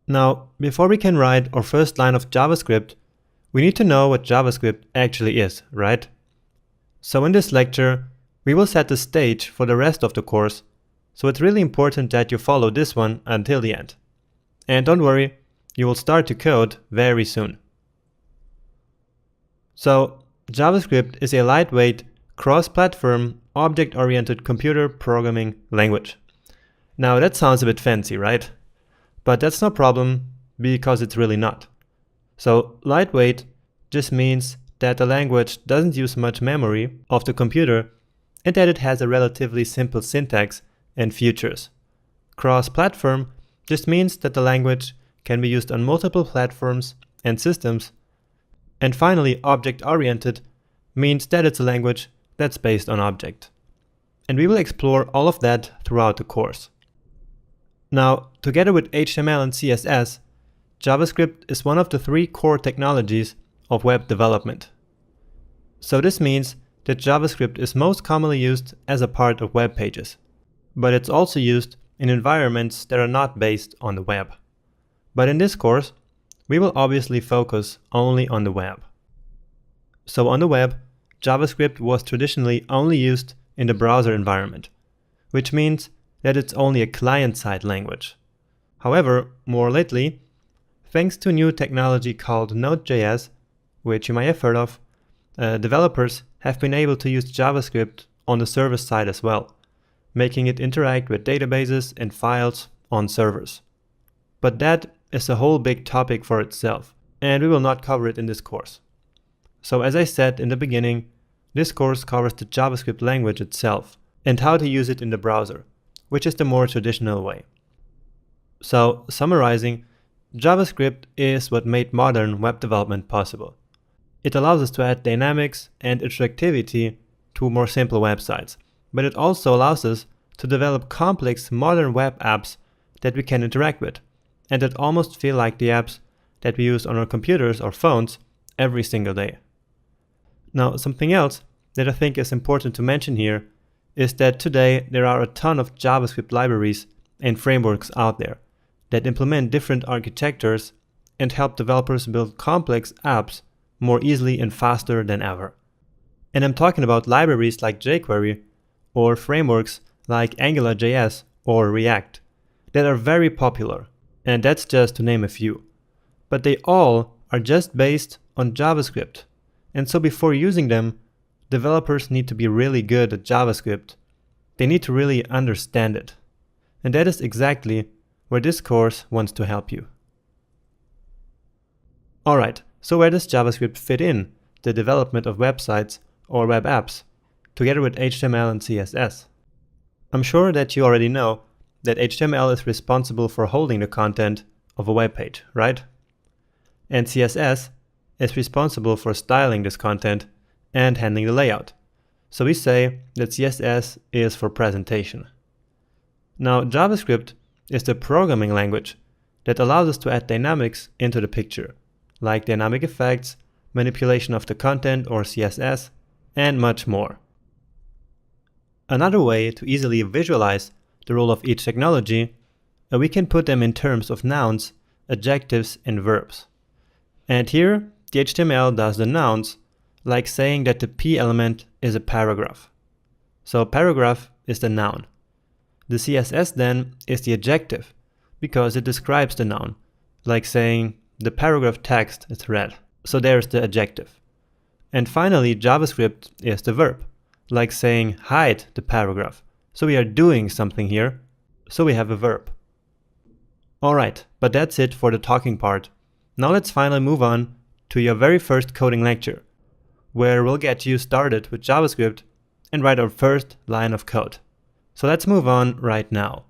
Now, before we can write our first line of JavaScript, we need to know what JavaScript actually is, right? So in this lecture, we will set the stage for the rest of the course, so it's really important that you follow this one until the end. And don't worry, you will start to code very soon. So, JavaScript is a lightweight, cross-platform, object-oriented computer programming language. Now that sounds a bit fancy, right? But that's no problem, because it's really not. So lightweight just means that the language doesn't use much memory of the computer and that it has a relatively simple syntax and features. Cross-platform just means that the language can be used on multiple platforms and systems. And finally, object-oriented means that it's a language that's based on object. And we will explore all of that throughout the course. Now, together with HTML and CSS, JavaScript is one of the 3 core technologies of web development. So this means that JavaScript is most commonly used as a part of web pages, but it's also used in environments that are not based on the web. But in this course, we will obviously focus only on the web. So on the web, JavaScript was traditionally only used in the browser environment, which means that it's only a client-side language. However, more lately, thanks to new technology called Node.js, which you might have heard of, developers have been able to use JavaScript on the server side as well, making it interact with databases and files on servers. But that is a whole big topic for itself, and we will not cover it in this course. So as I said in the beginning, this course covers the JavaScript language itself and how to use it in the browser, which is the more traditional way. So, summarizing, JavaScript is what made modern web development possible. It allows us to add dynamics and interactivity to more simple websites, but it also allows us to develop complex modern web apps that we can interact with, and that almost feel like the apps that we use on our computers or phones every single day. Now, something else that I think is important to mention here is that today there are a ton of JavaScript libraries and frameworks out there that implement different architectures and help developers build complex apps more easily and faster than ever. And I'm talking about libraries like jQuery or frameworks like AngularJS or React that are very popular, and that's just to name a few. But they all are just based on JavaScript, and so before using them, developers need to be really good at JavaScript. They need to really understand it. And that is exactly where this course wants to help you. Alright, so where does JavaScript fit in the development of websites or web apps, together with HTML and CSS? I'm sure that you already know that HTML is responsible for holding the content of a web page, right? And CSS is responsible for styling this content and handling the layout. So we say that CSS is for presentation. Now, JavaScript is the programming language that allows us to add dynamics into the picture, like dynamic effects, manipulation of the content or CSS, and much more. Another way to easily visualize the role of each technology, we can put them in terms of nouns, adjectives, and verbs. And here, the HTML does the nouns, like saying that the P element is a paragraph. So paragraph is the noun. The CSS then is the adjective, because it describes the noun, like saying the paragraph text is red. So there's the adjective. And finally, JavaScript is the verb, like saying hide the paragraph. So we are doing something here, so we have a verb. Alright, but that's it for the talking part. Now let's finally move on to your very first coding lecture, where we'll get you started with JavaScript and write our first line of code. So let's move on right now.